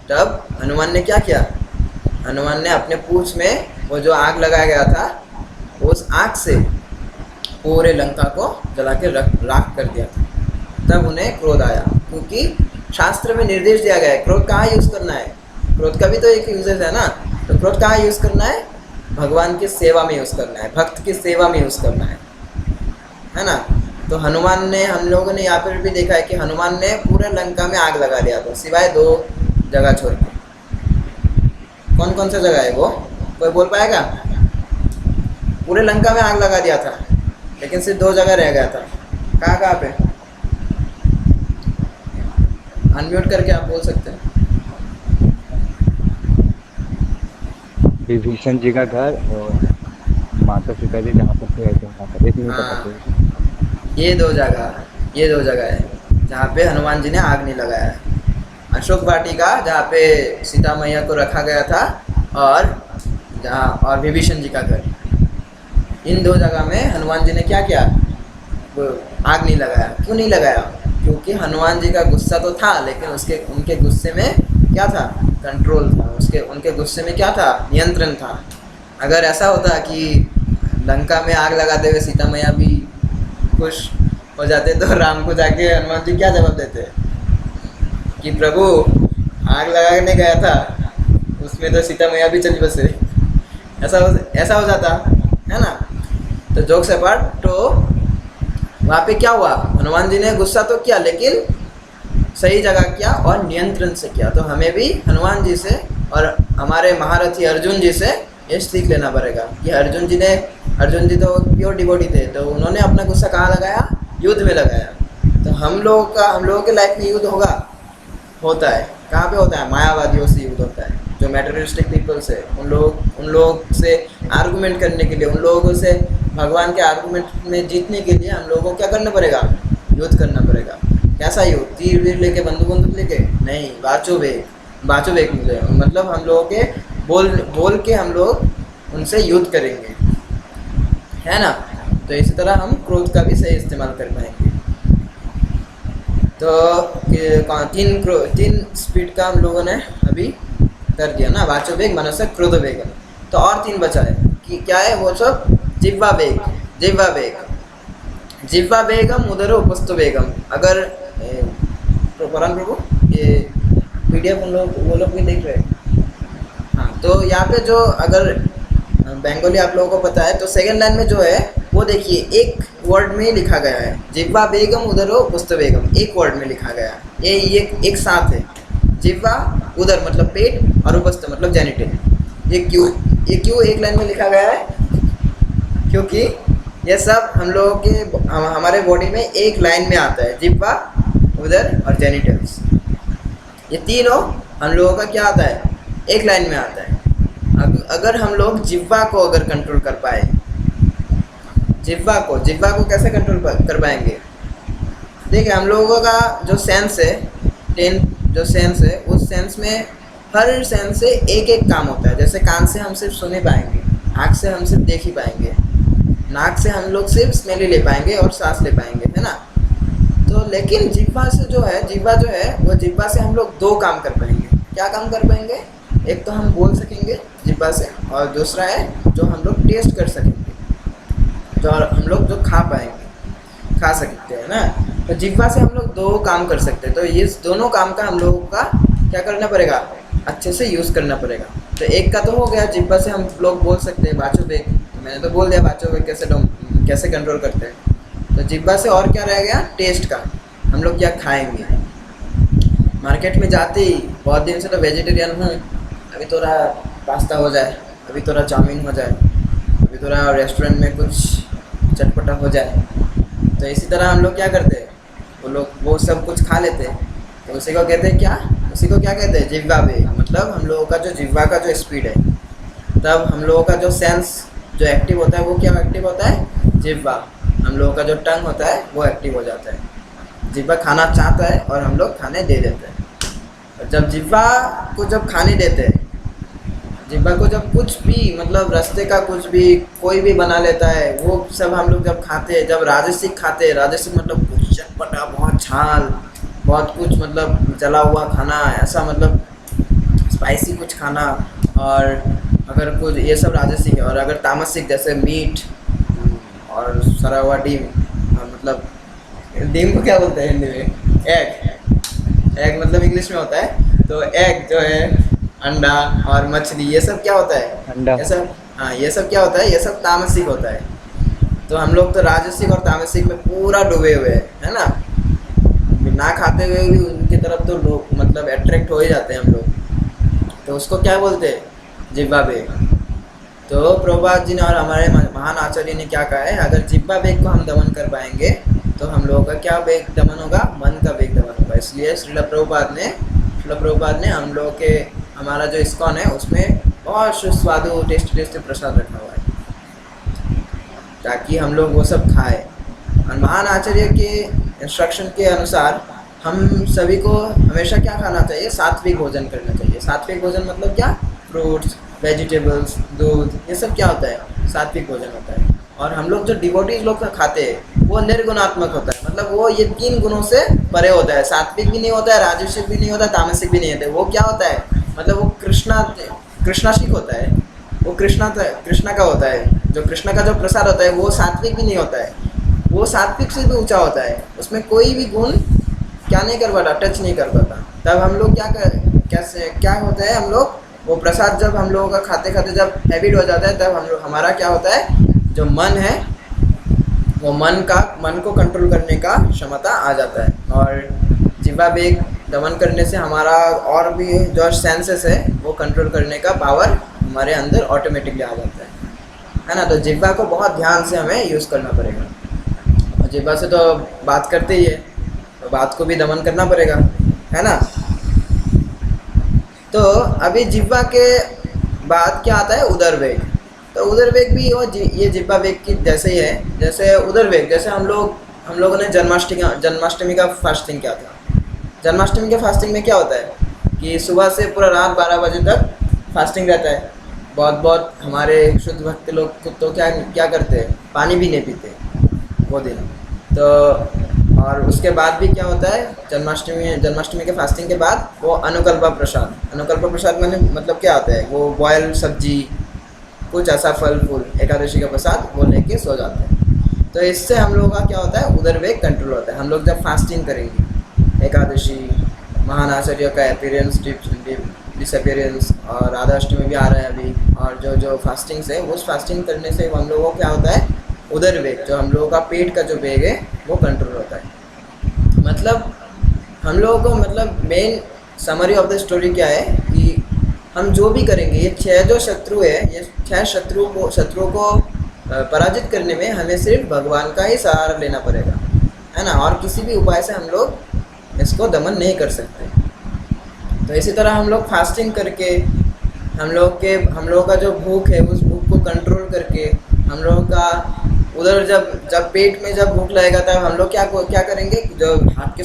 तब हनुमान ने क्या किया? हनुमान ने अपने पूंछ में वो जो आग लगाया गया था, उस आग से पूरे लंका को जला के राख कर दिया था। तब उन्हें क्रोध आया, क्योंकि शास्त्र में निर्देश दिया गया है क्रोध कहाँ यूज़ करना है। क्रोध का भी तो एक यूजेस है ना। तो क्रोध कहाँ यूज़ करना है? भगवान की सेवा में यूज़ करना है, भक्त की सेवा में यूज़ करना है ना। तो हनुमान ने, हम लोगों ने यहाँ पर भी देखा है कि हनुमान ने पूरे लंका में आग लगा दिया था, सिवाय 2 जगह छोड़ के। कौन कौन सा जगह है वो, कोई बोल पाएगा? पूरे लंका में आग लगा दिया था, लेकिन सिर्फ 2 जगह रह गया था। कहाँ कहाँ पे? अनम्यूट करके आप बोल सकते हैं। विभीषण जी का घर और माता सीता जी जहाँ पर थे वहाँ पर, एक नहीं पता हाँ, कोई। ये 2 जगह है जहाँ पे हनुमान जी ने आग नहीं लगाया है। अशोक वाटिका जहाँ पे सीता मैया को रखा गया था, और विभीषण जी का घर, इन 2 जगह में हनुमान जी ने क्या किया? वो आग नहीं लगाया। क्यों नहीं लगाया? क्योंकि हनुमान जी का गुस्सा तो था, लेकिन उनके गुस्से में क्या था? कंट्रोल था। उनके गुस्से में क्या था? नियंत्रण था। अगर ऐसा होता कि लंका में आग लगाते हुए सीता मैया भी खुश हो जाते, तो राम को जाके हनुमान जी क्या जवाब देते कि प्रभु आग लगाने गया था, उसमें तो सीता मैया भी चली बसे। ऐसा हो जाता है ना। तो जोक्स अपार्ट, तो वहाँ पे क्या हुआ? हनुमान जी ने गुस्सा तो किया, लेकिन सही जगह किया और नियंत्रण से किया। तो हमें भी हनुमान जी से और हमारे महारथी अर्जुन जी से ये सीख लेना पड़ेगा कि अर्जुन जी तो प्योर डिवोटी थे, तो उन्होंने अपना गुस्सा कहाँ लगाया? युद्ध में लगाया। तो हम लोगों के लाइफ में युद्ध होता है। कहाँ पे होता है? मायावादियों से युद्ध होता है, जो मैटेरियलिस्टिक पीपल्स है। उन लोग से आर्गुमेंट करने के लिए, उन लोगों से भगवान के आर्गुमेंट में जीतने के लिए हम लोगों को क्या करना पड़ेगा? युद्ध करना पड़ेगा। कैसा युद्ध? तीर वीर लेके, बंदूक लेके नहीं, बाचो बेग मुझे, मतलब हम लोगों के बोल के हम लोग उनसे युद्ध करेंगे, है ना। तो इसी तरह हम क्रोध का भी सही इस्तेमाल कर पाएंगे। तो 3 स्पीड का हम लोगों ने अभी कर दिया ना, वाचो वेग, मनसा, क्रोध वेग। तो और 3 बचा है कि क्या है वो सब? जिह्वा वेगम, उदरो उपस्थो वेगम। अगर परम प्रभु ये PDF वो लोग भी देख रहे हैं। हाँ, तो यहाँ पे जो, अगर बंगाली आप लोगों को पता है, तो सेकंड लाइन में जो है वो देखिए, एक वर्ड में लिखा गया है, जिह्वा वेगम उदरो उपस्थो वेगम, एक वर्ड में लिखा गया है। ये एक साथ है। जिह्वा, उदर मतलब पेट, और उपस्थ मतलब जेनिटल। ये क्यों एक लाइन में लिखा गया है? क्योंकि ये सब हम लोगों के हमारे बॉडी में एक लाइन में आता है, जिह्वा, उदर और जेनिटल्स। ये तीनों हम लोगों का क्या आता है? एक लाइन में आता है। अगर हम लोग जिह्वा को अगर कंट्रोल कर पाए, जिह्वा को कैसे कंट्रोल कर पाएंगे? देखिए, हम लोगों का जो सेंस है, 10 जो सेंस है, उस सेंस में हर सेंस से एक काम होता है। जैसे कान से हम सिर्फ सुन ही पाएंगे, आँख से हम सिर्फ देख ही पाएंगे, नाक से हम लोग सिर्फ स्मेल ही ले पाएंगे और सांस ले पाएंगे, है ना। तो लेकिन जिह्वा जो है वो जिह्वा से हम लोग 2 काम कर पाएंगे। क्या काम कर पाएंगे? एक तो हम बोल सकेंगे जिह्वा से, और दूसरा है जो हम लोग टेस्ट कर सकेंगे, जो हम लोग जो खा सकते हैं ना। तो जिह्वा से हम लोग 2 काम कर सकते हैं। तो ये दोनों काम का हम लोगों का क्या करना पड़ेगा? अच्छे से यूज़ करना पड़ेगा। तो एक का तो हो गया, जिह्वा से हम लोग बोल सकते हैं वाचो वेग, मैंने तो बोल दिया वाचो वेग कैसे कंट्रोल करते हैं। तो जिह्वा से और क्या रह गया? टेस्ट का, हम लोग क्या खाएंगे। मार्केट में जाते ही, बहुत दिन से तो वेजिटेरियन हूँ, अभी थोड़ा पास्ता हो जाए, अभी थोड़ा चाउमीन हो जाए, अभी थोड़ा रेस्टोरेंट में कुछ चटपटा हो जाए। तो इसी तरह हम लोग क्या करते हैं? वो सब कुछ खा लेते हैं। तो उसी को कहते हैं क्या? उसी को क्या कहते हैं? जिह्वा वेग। मतलब हम लोगों का जो जिह्वा का जो स्पीड है, तब हम लोगों का जो सेंस जो एक्टिव होता है, वो क्या एक्टिव होता है? जिह्वा। हम लोगों का जो टंग होता है वो एक्टिव हो जाता है। जिह्वा खाना चाहता है और हम लोग खाने दे देते हैं। और जब जिह्वा को जब खाने देते हैं, जिह्वा को जब कुछ भी, मतलब रास्ते का कुछ भी कोई भी बना लेता है, वो सब हम लोग जब खाते हैं, जब राजसिक खाते हैं, राजसिक मतलब कुछ चटपटा, बहुत झाल, बहुत कुछ मतलब जला हुआ खाना, ऐसा मतलब स्पाइसी कुछ खाना, और अगर कुछ ये सब राजसिक है। और अगर तामसिक जैसे मीट और सड़ा हुआ डीम, मतलब डीम को क्या बोलते हैं हिंदी में? एग मतलब इंग्लिश में होता है। तो एग जो है, अंडा और मछली, ये सब क्या होता है? अंडा। ये सब, हाँ, ये सब क्या होता है? ये सब तामसिक होता है। तो हम लोग तो राजसिक और तामसिक में पूरा डूबे हुए हैं, है ना। ना खाते हुए भी उनकी तरफ तो लोग मतलब अट्रैक्ट हो ही जाते हैं हम लोग। तो उसको क्या बोलते हैं, जिह्वा वेग। तो प्रभुपाद जी ने और हमारे महान आचार्य ने क्या कहा है, अगर जिह्वा वेग को हम दमन कर पाएंगे तो हम लोगों का क्या वेग दमन होगा, मन का वेग दमन होगा। इसलिए श्रील प्रभुपाद ने हम लोग के हमारा जो इस्कॉन है उसमें बहुत सुस्वादु टेस्टी प्रसाद रखा हुआ है ताकि हम लोग वो सब खाएं। और महान आचार्य के इंस्ट्रक्शन के अनुसार हम सभी को हमेशा क्या खाना चाहिए, सात्विक भोजन करना चाहिए। सात्विक भोजन मतलब क्या, फ्रूट्स, वेजिटेबल्स, दूध, ये सब क्या होता है, सात्विक भोजन होता है। और हम लोग जो डिवोटीज लोग खाते हैं वो निर्गुणात्मक होता है, मतलब वो ये 3 गुणों से परे होता है। सात्विक भी नहीं होता है, राजसिक भी नहीं होता है, तामसिक भी नहीं होता है। वो क्या होता है, मतलब वो कृष्णाशिक होता है, वो कृष्णा का होता है। जो कृष्णा का जो प्रसाद होता है वो सात्विक भी नहीं होता है, वो सात्विक से भी ऊंचा होता है। उसमें कोई भी गुण क्या नहीं कर पाता, टच नहीं कर पाता। तब हम लोग क्या होता है, हम लोग वो प्रसाद जब हम लोगों का खाते खाते जब हैबिट हो जाता है तब हमारा क्या होता है, जो मन है वो मन को कंट्रोल करने का क्षमता आ जाता है। और जिह्वा वेग दमन करने से हमारा और भी जो सेंसेस है वो कंट्रोल करने का पावर हमारे अंदर ऑटोमेटिकली आ जाता है ना। तो जिह्वा को बहुत ध्यान से हमें यूज़ करना पड़ेगा। और जिह्वा से तो बात करते ही है, तो बात को भी दमन करना पड़ेगा, है ना। तो अभी जिह्वा के बाद क्या आता है, उदर वेग। तो उदर वेग भी ये जिह्वा वेग की जैसे ही है, जैसे उदर वेग। जैसे हम लोगों ने जन्माष्टमी का फास्टिंग किया था। जन्माष्टमी के फास्टिंग में क्या होता है कि सुबह से पूरा रात 12 बजे तक फास्टिंग रहता है। बहुत हमारे शुद्ध भक्त लोग तो क्या करते हैं, पानी भी नहीं पीते वो दिन। तो और उसके बाद भी क्या होता है, जन्माष्टमी के फास्टिंग के बाद वो अनुकल्पा प्रसाद मैंने मतलब क्या होता है, वो बॉयल सब्जी, कुछ ऐसा फल फूल, एकादशी का प्रसाद वो लेके सो जाते हैं। तो इससे हम लोगों का क्या होता है, उदर वेग कंट्रोल होता है। हम लोग जब फास्टिंग करेंगे, एकादशी, महान आचार्य का अपीयरेंस, डिसअपीयरेंस, और राधाष्टमी भी आ रहा है अभी, और जो फास्टिंग्स है उस फास्टिंग करने से हम लोगों को क्या होता है, उदर वेग, जो हम लोगों का पेट का जो वेग है वो कंट्रोल होता है। मतलब हम लोगों को मतलब main summary of the story क्या है कि हम जो भी करेंगे, ये 6 जो शत्रु है, ये 6 शत्रुओं को पराजित करने में हमें सिर्फ भगवान का ही सहारा लेना पड़ेगा, है ना। और किसी भी उपाय से हम लोग इसको दमन नहीं कर सकते। तो इसी तरह हम लोग फास्टिंग करके हम लोगों का जो भूख है उस भूख को कंट्रोल करके, हम लोगों का उधर जब पेट में जब भूख लगेगा तब हम लोग क्या करेंगे, जो हाथ के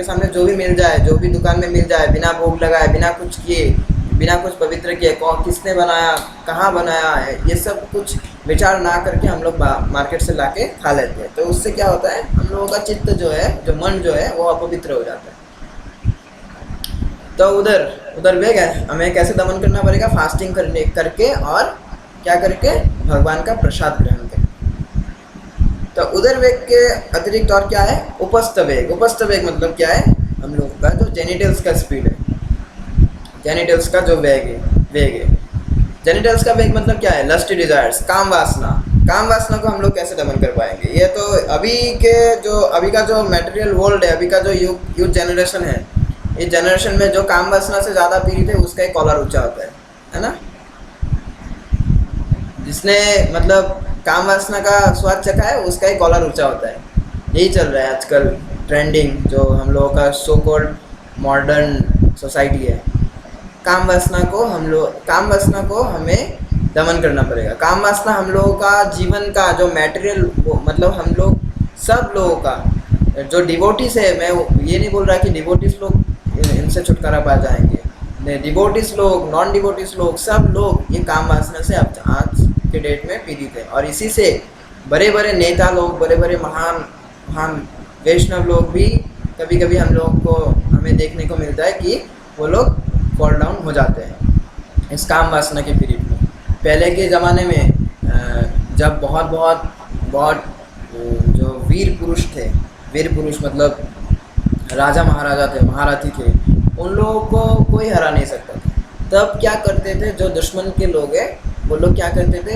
सामने जो भी मिल जाए, जो भी दुकान में मिल जाए, बिना भूख लगाए, बिना कुछ किए, बिना कुछ पवित्र किए, किसने बनाया, कहाँ बनाया है, ये सब कुछ विचार ना करके हम लोग मार्केट से लाके खा लेते हैं। तो उससे क्या होता है, हम लोगों का चित्त जो है, जो मन जो है वो अपवित्र हो जाता है। तो उधर वेग है, हमें कैसे दमन करना पड़ेगा, फास्टिंग करके और क्या करके, भगवान का प्रसाद ग्रहण करके। तो उदर वेग के अतिरिक्त और क्या है, उपस्थ वेग मतलब क्या है, हम लोग का जो जेनिटल्स का स्पीड है, जेनिटल्स का जो वेग है। जेनिटल्स का वेग मतलब क्या है, लस्ट डिजायर्स, काम वासना को हम लोग कैसे दमन कर पाएंगे। ये तो अभी का जो मटेरियल वर्ल्ड है, अभी का जो यूथ जनरेशन है, इस जनरेशन में जो काम वासना से ज़्यादा पीड़ित है उसका ही कॉलर ऊंचा होता है ना। जिसने मतलब काम वासना का स्वाद चखा है उसका ही कॉलर ऊंचा होता है। यही चल रहा है आजकल ट्रेंडिंग, जो हम लोगों का सो कॉल्ड मॉडर्न सोसाइटी है। काम वासना को हमें दमन करना पड़ेगा। काम वासना हम लोगों का जीवन का जो मटेरियल, मतलब हम लोग सब लोगों का जो डिवोटीज है, मैं ये नहीं बोल रहा कि डिवोटीज लोग इनसे छुटकारा पा जाएंगे, डिवोटीज लोग, नॉन डिवोटीज लोग, सब लोग ये काम वासना से आज के डेट में पीड़ित है। और इसी से बड़े बड़े नेता लोग, बड़े बड़े महान वैष्णव लोग भी कभी कभी हमें देखने को मिलता है कि वो लोग फॉल डाउन हो जाते हैं इस काम वासना के पीरियड में। पहले के ज़माने में जब बहुत जो वीर पुरुष मतलब राजा महाराजा थे, महारथी थे, उन लोगों को कोई हरा नहीं सकता था। तब क्या करते थे, जो दुश्मन के लोग हैं वो लोग क्या करते थे,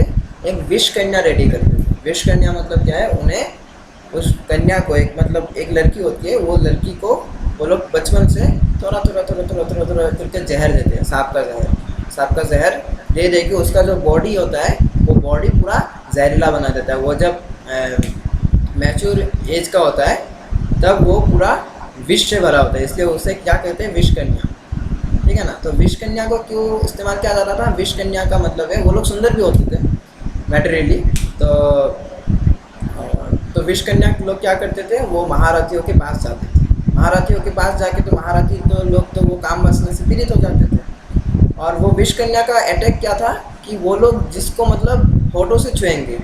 एक विष कन्या रेडी करते थे। विश कन्या मतलब क्या है, उन्हें उस कन्या को एक मतलब एक लड़की होती है, वो लड़की को वो लोग बचपन से थोड़ा थोड़ा थोड़ा थोड़ा थोड़ा थोड़ा करके जहर देते हैं, सांप का जहर दे दे के उसका जो बॉडी होता है वो बॉडी पूरा जहरीला बना देता है। वो जब मैच्योर एज का होता है तब वो पूरा विष से भरा होता है, इसलिए उसे क्या कहते हैं, विष कन्या। ठीक है ना। तो विष कन्या को क्यों इस्तेमाल किया जाता था? विष कन्या का मतलब है वो लोग सुंदर भी होते थे मैटेरियली, तो विष कन्या लोग क्या करते थे, वो महारथियों के पास जाते थे। महारथियों के पास जाके तो महारथी तो लोग तो वो काम वासना से पीड़ित हो जाते थे। और वो विष कन्या का अटैक क्या था कि वो लोग जिसको मतलब होठों से छुएंगे,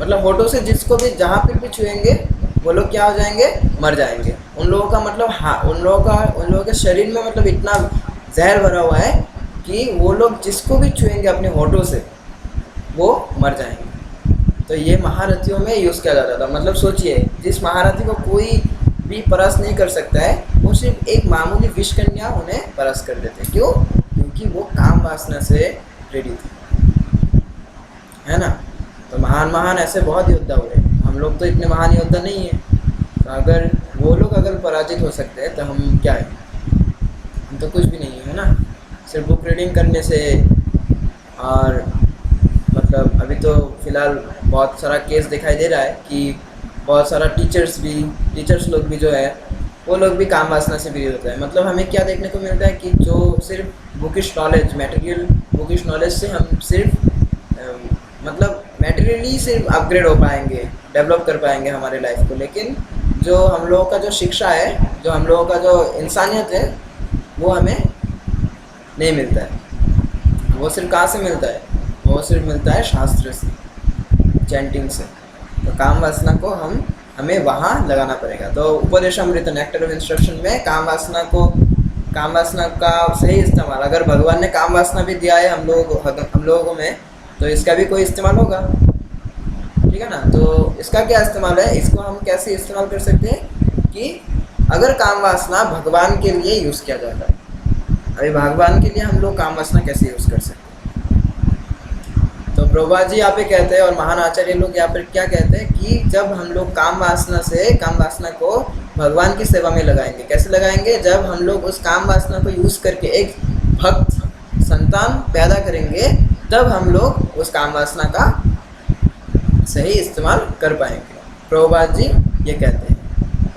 मतलब होठों से जिसको भी जहाँ पे भी छुएंगे वो लोग क्या हो जाएंगे, मर जाएंगे। उन लोगों का मतलब उन लोगों के शरीर में मतलब इतना जहर भरा हुआ है कि वो लोग जिसको भी छुएंगे अपने होठों से वो मर जाएंगे। तो ये महारथियों में यूज़ किया जाता था। मतलब सोचिए, जिस महारथी को कोई भी परस नहीं कर सकता है, वो सिर्फ एक मामूली विष कन्या उन्हें परस कर देते। क्यों? क्योंकि वो काम वासना से प्रेरित है ना। तो महान ऐसे बहुत योद्धा हुए, हम लोग तो इतने महान योद्धा नहीं हैं। तो अगर वो लोग अगर पराजित हो सकते हैं तो हम क्या है, हम तो कुछ भी नहीं है ना। सिर्फ बुक रीडिंग करने से, और मतलब अभी तो फ़िलहाल बहुत सारा केस दिखाई दे रहा है कि बहुत सारा टीचर्स लोग भी जो है वो लोग भी काम वासना से पीड़ित होता है। मतलब हमें क्या देखने को मिलता है कि जो सिर्फ bookish knowledge, material bookish knowledge से हम सिर्फ मतलब मटेरियली सिर्फ अपग्रेड हो पाएंगे, डेवलप कर पाएंगे हमारे लाइफ को, लेकिन जो हम लोगों का जो शिक्षा है, जो हम लोगों का जो इंसानियत है, वो हमें नहीं मिलता है। वो सिर्फ कहाँ से मिलता है? वो सिर्फ मिलता है शास्त्र से, चैंटिंग से। तो काम वासना को हमें वहाँ लगाना पड़ेगा। तो उपदेशामृत नेक्टर ऑफ इंस्ट्रक्शन में काम वासना का सही इस्तेमाल, अगर भगवान ने काम वासना भी दिया है हम लोगों में, तो इसका भी कोई इस्तेमाल होगा। ठीक है ना। तो इसका क्या इस्तेमाल है, इसको हम कैसे इस्तेमाल कर सकते हैं कि अगर काम वासना भगवान के लिए यूज़ किया जाता है, अभी भगवान के लिए हम लोग काम वासना कैसे यूज़ कर सकते हैं? तो प्रभुपाद जी यहाँ पे कहते हैं और महान आचार्य लोग यहाँ पर क्या कहते हैं कि जब हम लोग काम वासना को भगवान की सेवा में लगाएंगे। कैसे लगाएंगे? जब हम लोग उस काम वासना को यूज़ करके एक भक्त संतान पैदा करेंगे, तब हम लोग उस काम वासना का सही इस्तेमाल कर पाएंगे। प्रभुपाद जी ये कहते हैं।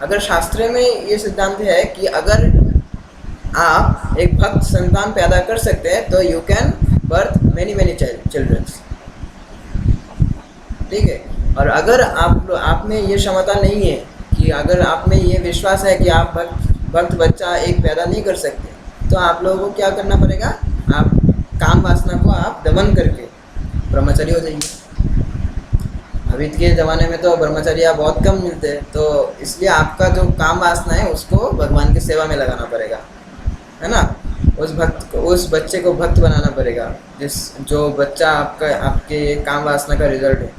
अगर शास्त्र में ये सिद्धांत है कि अगर आप एक भक्त संतान पैदा कर सकते हैं तो you can birth many childrens. ठीक है। और अगर आप में ये क्षमता नहीं है कि अगर आप में ये विश्वास है कि आप भक्त बच्चा एक पैदा नहीं कर सकते, तो आप लोगों को क्या करना पड़ेगा? आप काम वासना को आप दमन करके ब्रह्मचारी हो जाइए। अभी के ज़माने में तो ब्रह्मचर्य बहुत कम मिलते हैं, तो इसलिए आपका जो काम वासना है उसको भगवान की सेवा में लगाना पड़ेगा, है ना। उस बच्चे को भक्त बनाना पड़ेगा, जो बच्चा आपके काम वासना का रिजल्ट है।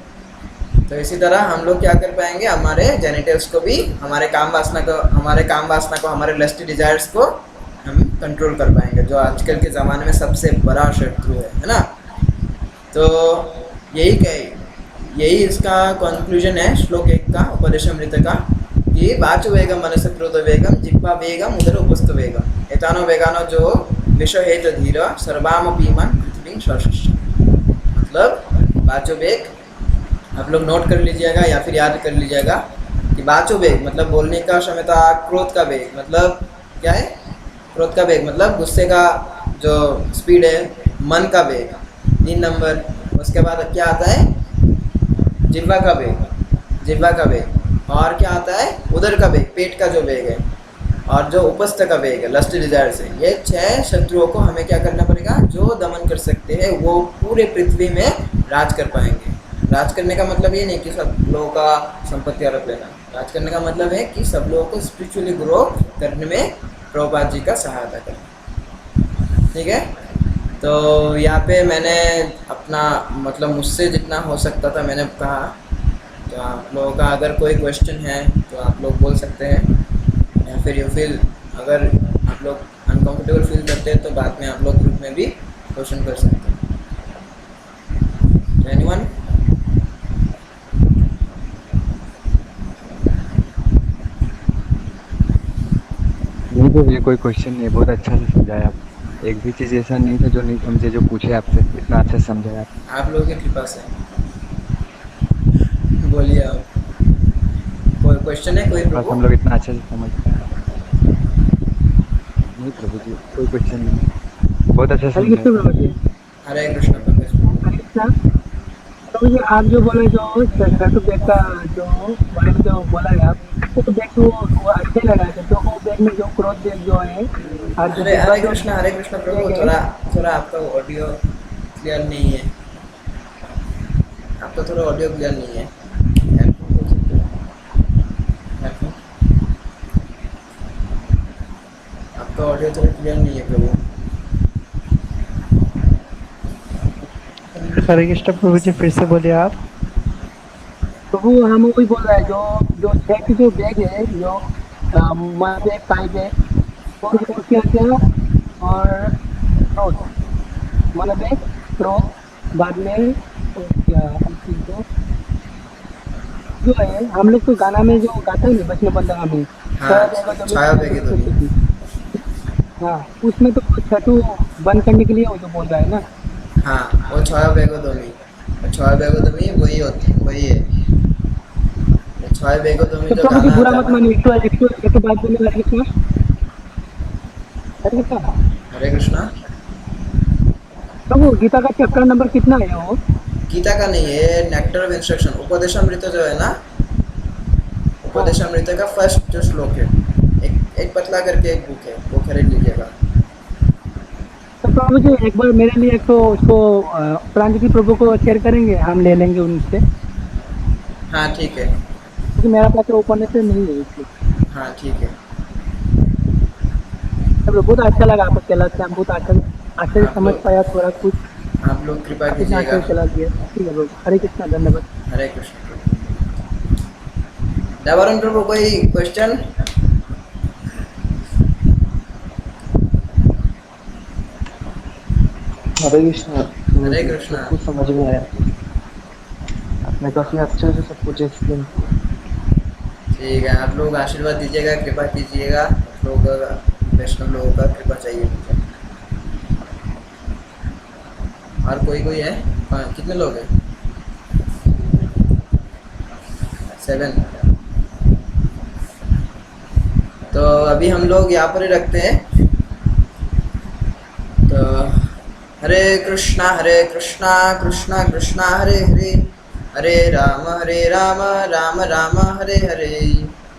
तो इसी तरह हम लोग क्या कर पाएंगे, हमारे जेनिटल्स को भी, हमारे काम वासना को, हमारे लस्टी डिजायर्स को हम कंट्रोल कर पाएंगे, जो आजकल के ज़माने में सबसे बड़ा शत्रु है ना। तो यही इसका कंक्लूजन है श्लोक 1 का, उपदेशामृत का, कि वाचो वेगम मनस क्रोध वेगम जिह्वा वेगम उदर उपस्थ वेगम एतानो वेगानो जो विषय हेत धीर सर्वामपीमन पृथ्वी सर्वश्रेष्ठ। मतलब वाचो वेग आप लोग नोट कर लीजिएगा या फिर याद कर लीजिएगा कि वाचो वेग मतलब बोलने का क्षमता, क्रोध का वेग मतलब क्या है? क्रोध का वेग मतलब गुस्से का जो स्पीड है, मन का वेग 3 नंबर। उसके बाद क्या आता है? जिह्वा का वेग, और क्या आता है? उदर का वेग, पेट का जो वेग है, और जो उपस्थ का वेग है, लस्ट डिजायर से। ये 6 शत्रुओं को हमें क्या करना पड़ेगा? जो दमन कर सकते हैं वो पूरे पृथ्वी में राज कर पाएंगे। राज करने का मतलब ये नहीं कि सब लोगों का संपत्ति हड़प लेना। राज करने का मतलब है कि सब लोगों को स्पिरिचुअली ग्रो करने में प्रभुपाद जी का सहायता करना। ठीक है। तो यहाँ पे मैंने अपना मतलब मुझसे जितना हो सकता था मैंने कहा। तो आप लोगों का अगर कोई क्वेश्चन है तो आप लोग बोल सकते हैं, या फिर अगर आप लोग अनकंफर्टेबल फील करते हैं तो बाद में आप लोग ग्रुप में भी क्वेश्चन कर सकते हैं। एनीवन? नहीं तो ये कोई क्वेश्चन नहीं है, बहुत अच्छा से समझाया आप। एक भी चीज ऐसा नहीं था जो नहीं समझे, जो पूछे आपसे इतना अच्छा से समझाया आप। आप लोगों की कृपा से। बोलिए आप, कोई क्वेश्चन है कोई बस प्रभु? हम लोग इतना अच्छे से समझ पाए। नहीं प्रभु जी, कोई क्वेश्चन नहीं, बहुत अच्छा हरे कृष्ण समझाया। प्रभु जी। हरे कृष्ण प्रभु। हरे कृष्ण प्रभु जी, आप जो बोले जो छठु बैग का जो बारे में जो बोला है आप, वो बैग वो अच्छे लगा है। तो वो बैग में जो क्रोध बैग जो है और जो हरे डिब्बा जो हरे कृष्ण प्रभु, बैग है। थोड़ा थोड़ा आपका ऑडियो क्लियर नहीं है। आपका थोड़ा ऑडियो क्लियर नहीं है। हेडफोन खोल सकते हो? हेडफोन। आपका ऑडियो थोड़ा क्लियर नहीं है प्रभु। हरे कृष्ण प्रभु जी, फिर से बोलिए आप। प्रभु हम वही बोल रहे हैं जो जो छह जो बैग है जो माँ बैग पाई बैग और क्या क्या और क्रोध मन बैग क्रोध बाद में तो क्या अंतिम को जो है हम लोग तो गाना में जो गाते हैं ना बचने बंदा में हाँ, छह बैग छाया बेगे तो नहीं। हाँ उसमें तो छठू बंद करने के लिए वो जो बोल रहा है ना। हाँ, वो छाया बेगो दोमी, छाया बेगो दोमी वही होती वही है। छाया बेगो दोमी तो जो प्रभु जी गाना बुरा आता है मत ना। मानिए एक तो बात बोलने लगे क्या हरे कृष्णा। हरे कृष्णा। प्रभु गीता का चैप्टर नंबर कितना है वो। गीता का नहीं है, नेक्टर ऑफ इंस्ट्रक्शन, उपदेशामृत जो है ना, हाँ उपदेशामृत का फर्स्ट जो श्लोक है, एक पतला करके एक बुक है, वो खरीद लीजिएगा। तो प्रभु जी एक बार मेरे लिए तो उसको प्रांजलि प्रभु को शेयर करेंगे, हम ले लेंगे उनसे हाँ ठीक है। क्योंकि मेरा पास ओपन से नहीं है इसलिए। हाँ ठीक है। तो बहुत अच्छा लगा आपको चला था, बहुत अच्छा से आप समझ लोग पाया थोड़ा कुछ। आप लोग कृपा आप इतना कीजिएगा। अच्छा से चला दिया, ठीक है प्रभु। हरे कृष्णा, धन्यवाद। हरे कृष्ण प्रभु। देवानंद प्रभु कोई क्वेश्चन? हरे कृष्णा। हरे कृष्णा। सब कुछ समझ में आया, आपने काफी अच्छे से सब कुछ एक्सप्लेन किया। ठीक है, आप लोग आशीर्वाद दीजिएगा, कृपा कीजिएगा। आप लोग वैष्णव लोगों का कृपा चाहिए मुझे। और कोई है? हाँ, कितने लोग हैं? 7। तो अभी हम लोग यहाँ पर ही रखते हैं। तो हरे कृष्णा कृष्णा कृष्णा हरे हरे, हरे राम राम राम हरे हरे।